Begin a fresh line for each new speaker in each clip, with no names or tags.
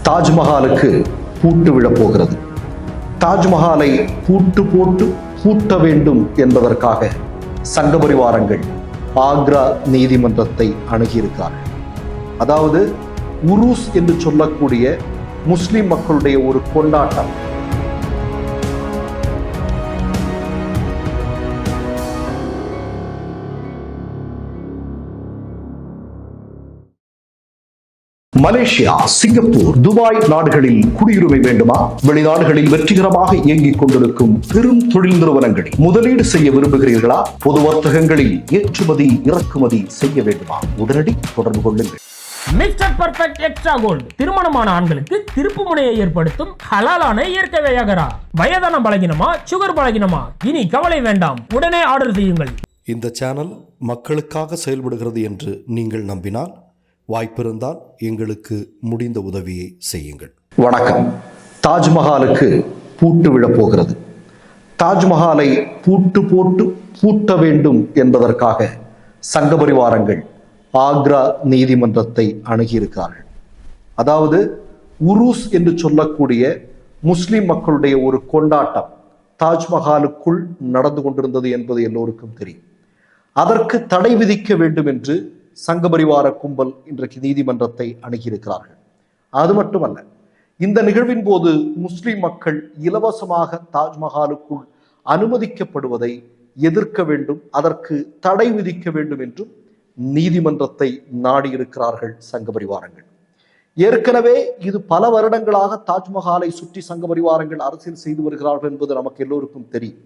தாஜ்மஹாலுக்கு பூட்டு விழப் போகிறது. தாஜ்மஹாலை பூட்டு போட்டு பூட்ட வேண்டும் என்பதற்காக சங்க பரிவாரங்கள் ஆக்ரா நீதிமன்றத்தை அணுகியிருக்கிறார்கள். அதாவது உருஸ் என்று சொல்லக்கூடிய முஸ்லிம் மக்களுடைய ஒரு கொண்டாட்டம். மலேசியா, சிங்கப்பூர், துபாய் நாடுகளில் குடியுரிமை வேண்டுமா? வெளிநாடுகளில் வெற்றிகரமாக இயங்கிக் கொண்டிருக்கும் பெரும் தொழில் நிறுவனங்களில் முதலீடு செய்ய விரும்புகிறீர்களா? பொது வர்த்தகங்களில் ஏற்றுமதி இறக்குமதி செய்ய வேண்டுமா? உடனடி தொடர்பு கொள்ளுங்கள்.
மிஸ்டர் பர்ஃபெக்ட் எக்ஸ்ட்ரா கோல்டு திருமணமான ஆண்களுக்கு திருப்பு முனையை ஏற்படுத்தும் ஹலாலான இயற்கை வியாகரா. வயதான பலகினமா, சுகர் பலகினமா, இனி கவலை வேண்டாம், உடனே ஆர்டர் செய்யுங்கள்.
இந்த சேனல் மக்களுக்காக செயல்படுகிறது என்று நீங்கள் நம்பினால், வாய்ப்பிருந்தால் எங்களுக்கு முடிந்த உதவியை செய்யுங்கள்.
வணக்கம். தாஜ்மஹாலுக்கு பூட்டு விழப் போகிறது. தாஜ்மஹாலை பூட்டு போட்டு பூட்ட வேண்டும் என்பதற்காக சங்க பரிவாரங்கள் ஆக்ரா நீதிமன்றத்தை அணுகியிருக்கிறார்கள். அதாவது உருஸ் என்று சொல்லக்கூடிய முஸ்லிம் மக்களுடைய ஒரு கொண்டாட்டம் தாஜ்மஹாலுக்குள் நடந்து கொண்டிருந்தது என்பது எல்லோருக்கும் தெரியும். அதற்கு தடை விதிக்க வேண்டும் என்று சங்கபரிவார கும்பல் இன்றைக்கு நீதிமன்றத்தை அணுகியிருக்கிறார்கள். அது மட்டுமல்ல, இந்த நிகழ்வின் போது முஸ்லிம் மக்கள் இலவசமாக தாஜ்மஹாலுக்குள் அனுமதிக்கப்படுவதை எதிர்க்க வேண்டும், அதற்கு தடை விதிக்க வேண்டும் என்றும் நீதிமன்றத்தை நாடியிருக்கிறார்கள் சங்கபரிவாரங்கள். ஏற்கனவே இது பல வருடங்களாக தாஜ்மஹாலை சுற்றி சங்கபரிவாரங்கள் அரசியல் செய்து வருகிறார்கள் என்பது நமக்கு எல்லோருக்கும் தெரியும்.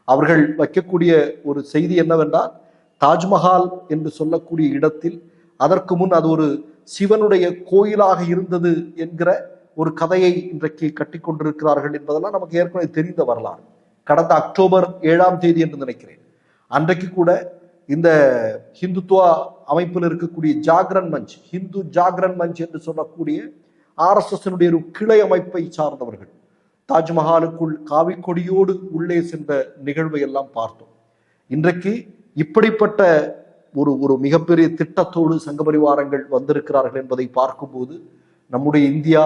அவர்கள் வைக்கக்கூடிய ஒரு செய்தி என்னவென்றால், தாஜ்மஹால் என்று சொல்லக்கூடிய இடத்தில் அதற்கு முன் அது ஒரு சிவனுடைய கோயிலாக இருந்தது என்கிற ஒரு கதையை இன்றைக்கு கட்டிக்கொண்டிருக்கிறார்கள் என்பதெல்லாம் நமக்கு ஏற்கனவே தெரிந்த வரலாறு. கடந்த அக்டோபர் 7ஆம் தேதி என்று நினைக்கிறேன், அன்றைக்கு கூட இந்த ஹிந்துத்துவா அமைப்பில் இருக்கக்கூடிய ஜாகரன் மஞ்ச், ஹிந்து ஜாகரன் மஞ்ச் என்று சொல்லக்கூடிய RSS ஒரு கிளை அமைப்பை சார்ந்தவர்கள் தாஜ்மஹாலுக்குள் காவிக்கொடியோடு உள்ளே சென்ற நிகழ்வை எல்லாம் பார்த்தோம். இன்றைக்கு இப்படிப்பட்ட ஒரு மிகப்பெரிய திட்டத்தோடு சங்கபரிவாரங்கள் வந்திருக்கிறார்கள் என்பதை பார்க்கும்போது நம்முடைய இந்தியா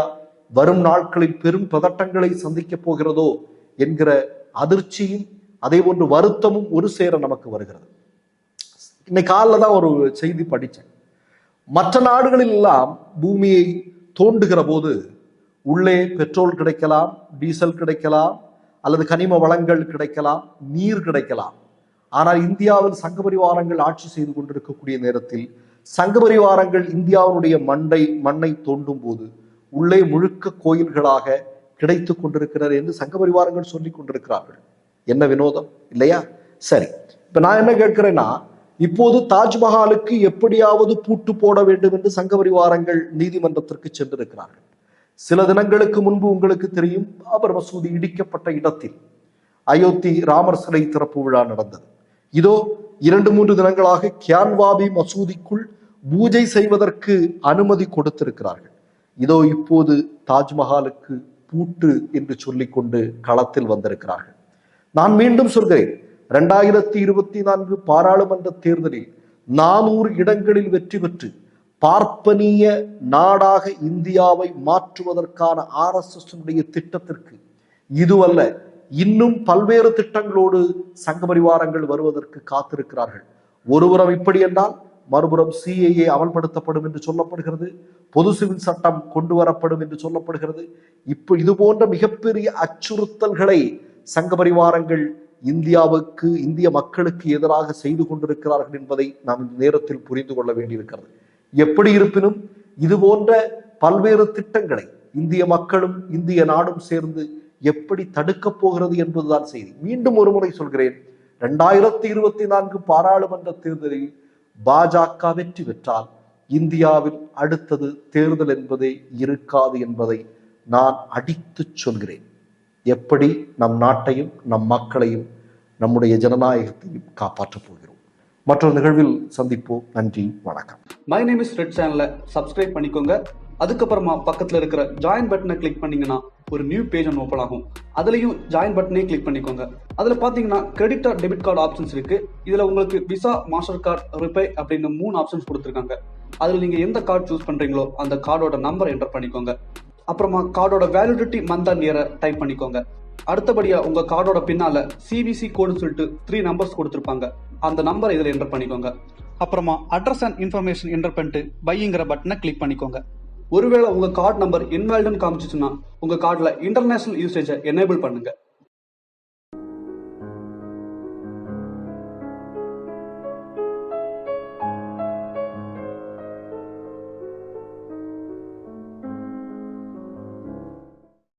வரும் நாட்களில் பெரும் பதட்டங்களை சந்திக்கப் போகிறதோ என்கிற அதிர்ச்சியும் அதே போன்று வருத்தமும் ஒரு சேர நமக்கு வருகிறது. இன்னைக்கு காலைல தான் ஒரு செய்தி படித்தேன். மற்ற நாடுகளில் எல்லாம் பூமியை தோண்டுகிற போது உள்ளே பெட்ரோல் கிடைக்கலாம், டீசல் கிடைக்கலாம், அல்லது கனிம வளங்கள் கிடைக்கலாம், நீர் கிடைக்கலாம். ஆனால் இந்தியாவில் சங்கபரிவாரங்கள் ஆட்சி செய்து கொண்டிருக்கக்கூடிய நேரத்தில் சங்கபரிவாரங்கள் இந்தியாவுடைய மண்ணை தோண்டும் போது உள்ளே முழுக்க கோயில்களாக கிடைத்து கொண்டிருக்கிறார் என்று சங்கபரிவாரங்கள் சொல்லிக் கொண்டிருக்கிறார்கள். என்ன வினோதம் இல்லையா? சரி, இப்ப நான் என்ன கேட்கிறேன்னா, இப்போது தாஜ்மஹாலுக்கு எப்படியாவது பூட்டு போட வேண்டும் என்று சங்கபரிவாரங்கள் நீதிமன்றத்திற்கு சென்றிருக்கிறார்கள். சில தினங்களுக்கு முன்பு உங்களுக்கு தெரியும், பாபர் மசூதி இடிக்கப்பட்ட இடத்தில் அயோத்தி ராமர் சிலை திறப்பு விழா நடந்தது. இதோ 2-3 தினங்களாக கியான்வாபி மசூதிக்குள் பூஜை செய்வதற்கு அனுமதி கொடுத்திருக்கிறார்கள். இதோ இப்போது தாஜ்மஹாலுக்கு பூட்டு என்று சொல்லிக்கொண்டு களத்தில் வந்திருக்கிறார்கள். நான் மீண்டும் சொல்கிறேன், 2024 பாராளுமன்ற தேர்தலில் 400 இடங்களில் வெற்றி பெற்று பார்ப்பனிய நாடாக இந்தியாவை மாற்றுவதற்கான RSS திட்டத்திற்கு இதுவல்ல, இன்னும் பல்வேறு திட்டங்களோடு சங்கபரிவாரங்கள் வருவதற்கு காத்திருக்கிறார்கள். ஒருபுறம் இப்படி என்றால் மறுபுறம் CAA அமல்படுத்தப்படும் என்று சொல்லப்படுகிறது, பொது சிவில் சட்டம் கொண்டு வரப்படும் என்று சொல்லப்படுகிறது. இது போன்ற மிகப்பெரிய அச்சுறுத்தல்களை சங்கபரிவாரங்கள் இந்தியாவுக்கு, இந்திய மக்களுக்கு எதிராக செய்து கொண்டிருக்கிறார்கள் என்பதை நாம் இந்த நேரத்தில் புரிந்து கொள்ள வேண்டியிருக்கிறது. எப்படி இருப்பினும் இது போன்ற பல்வேறு திட்டங்களை இந்திய மக்களும் இந்திய நாடும் சேர்ந்து எப்படி தடுக்கப் போகிறது என்பதுதான் செய்தி. மீண்டும் ஒரு முறை சொல்கிறேன், 2024 பாராளுமன்ற தேர்தலில் பாஜக வெற்றி பெற்றால் இந்தியாவில் அடுத்தது தேர்தல் என்பதே இருக்காது என்பதை நான் அடித்து சொல்கிறேன். எப்படி நம் நாட்டையும் நம் மக்களையும் நம்முடைய ஜனநாயகத்தையும் காப்பாற்றப் போகிறோம். மற்றொரு நிகழ்வில் சந்திப்போம். நன்றி, வணக்கம்.
மை நேம் இஸ் ரெட் சேனலை சப்ஸ்கிரைப் பண்ணிக்கோங்க. அதுக்கப்புறமா பக்கத்தில் இருக்கிற ஜாயின் பட்டனை கிளிக் பண்ணீங்கன்னா ஒரு நியூ பேஜ் ஒன்று ஓப்பன் ஆகும். அதுலேயும் ஜாயின் பட்டனே கிளிக் பண்ணிக்கோங்க. அதில் பார்த்தீங்கன்னா credit R debit card options இருக்கு. இதில் உங்களுக்கு விசா, மாஸ்டர் கார்டு, ரிப்பே அப்படின்னு 3 ஆப்ஷன்ஸ் கொடுத்துருக்காங்க. அதில் நீங்கள் எந்த கார்டு சூஸ் பண்ணுறீங்களோ அந்த கார்டோட நம்பர் என்டர் பண்ணிக்கோங்க. அப்புறமா கார்டோட வேலிடிட்டி மந்த் அண்ட் இயரை டைப் பண்ணிக்கோங்க. அடுத்தபடியா உங்க கார்டோட பின்னால சிவிசி கோடுன்னு சொல்லிட்டு 3 நம்பர்ஸ் கொடுத்துருப்பாங்க. அந்த நம்பரை இதுல என்டர் பண்ணிக்கோங்க. அப்புறமா அட்ரஸ் அண்ட் இன்ஃபர்மேஷன் என்டர் பண்ணிட்டு பைங்கிற பட்டனை கிளிக் பண்ணிக்கோங்க. ஒருவேளை உங்க கார்டு நம்பர் இன்வாலிட்னு காமிச்சிச்சுன்னா உங்க கார்டுல இன்டர்நேஷனல் யூசேஜை எனேபிள் பண்ணுங்க.